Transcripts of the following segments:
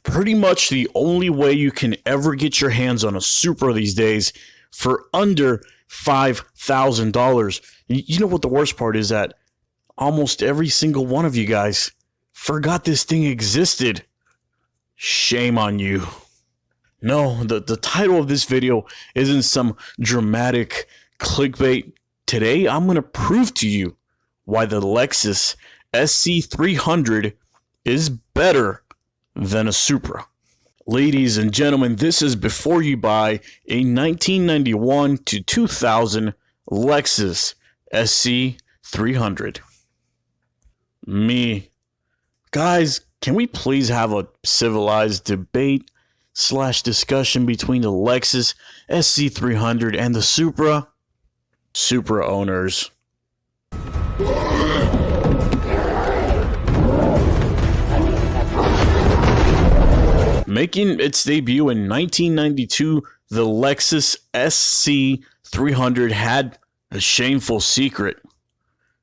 pretty much the only way you can ever get your hands on a Supra these days for under $5,000. You know what the worst part is? That almost every single one of you guys forgot this thing existed. Shame on you. No, the title of this video isn't some dramatic clickbait. Today, I'm going to prove to you why the Lexus SC300 is better than a Supra. Ladies and gentlemen, this is before you buy a 1991 to 2000 Lexus SC300. Me. Guys, can we please have a civilized debate / discussion between the Lexus SC300 and the Supra? Supra owners. Making its debut in 1992, the Lexus SC300 had a shameful secret.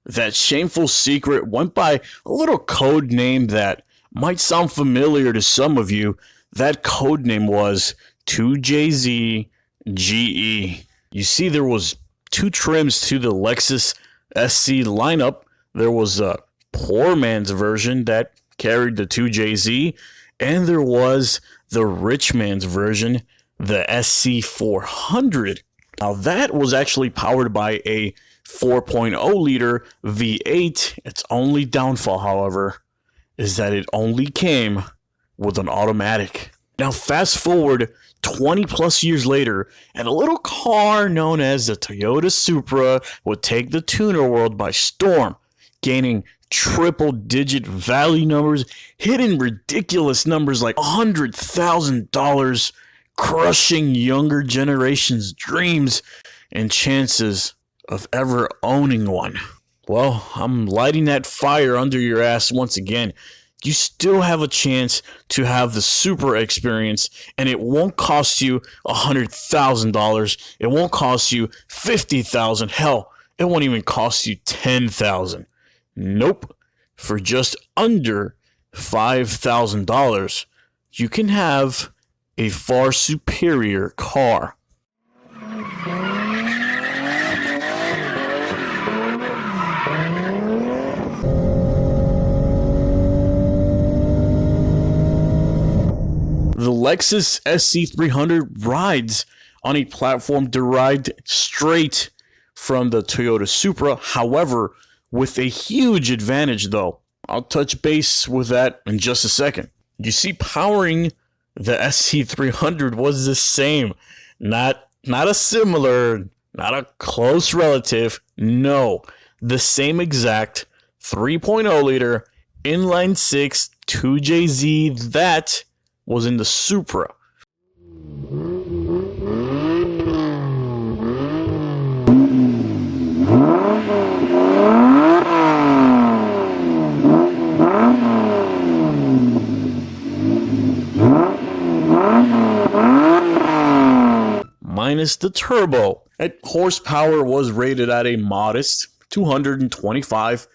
That shameful secret went by a little code name that might sound familiar to some of you. That code name was 2JZGE. You see, there was two trims to the Lexus SC lineup. There was a poor man's version that carried the 2JZ, and there was the rich man's version, the SC400. Now that was actually powered by a 4.0 liter V8. Its only downfall, however, is that it only came with an automatic. Now fast forward 20 plus years later, and a little car known as the Toyota Supra would take the tuner world by storm, gaining triple-digit value numbers, hitting ridiculous numbers like $100,000, crushing younger generations' dreams and chances of ever owning one. Well, I'm lighting that fire under your ass once again. You still have a chance to have the Supra experience, and it won't cost you $100,000. It won't cost you $50,000. Hell, it won't even cost you $10,000. Nope. For just under $5,000, you can have a far superior car. The Lexus SC300 rides on a platform derived straight from the Toyota Supra. However, with a huge advantage though. I'll touch base with that in just a second. You see, powering the SC300 was the same. Not a similar, not a close relative. No, the same exact 3.0 liter inline 6 2JZ that was in the Supra. Minus the turbo. That horsepower was rated at a modest 225,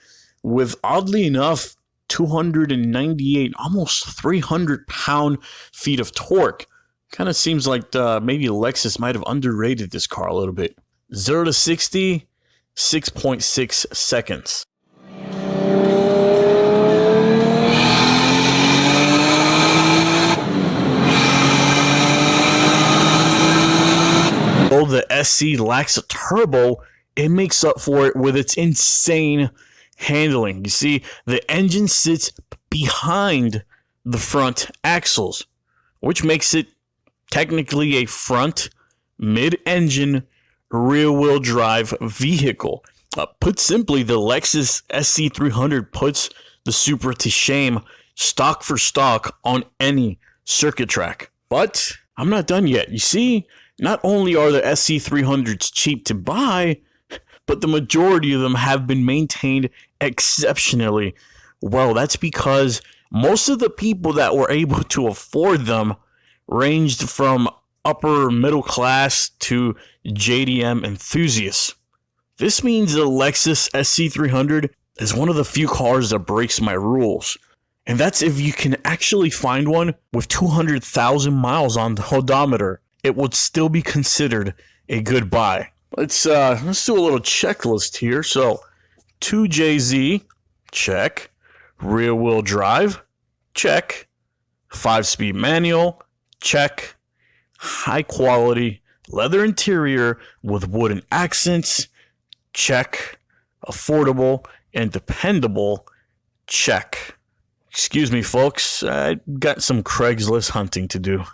with oddly enough 298, almost 300 pound-feet of torque. Kind of seems like maybe Lexus might have underrated this car a little bit. 0 to 60, 6.6 seconds. Though the SC lacks a turbo, it makes up for it with its insane handling. You see, the engine sits behind the front axles, which makes it technically a front mid-engine rear-wheel drive vehicle. Put simply, the Lexus SC300 puts the Supra to shame stock for stock on any circuit track. But I'm not done yet. You see, not only are the SC300s cheap to buy, but the majority of them have been maintained exceptionally well. That's because most of the people that were able to afford them ranged from upper middle class to JDM enthusiasts. This means the Lexus SC300 is one of the few cars that breaks my rules. And that's if you can actually find one with 200,000 miles on the odometer. It would still be considered a good buy. Let's do a little checklist here. So 2JZ, check. Rear wheel drive, check. 5-speed manual, check. High quality leather interior with wooden accents, check. Affordable and dependable, check. Excuse me, folks, I got some Craigslist hunting to do.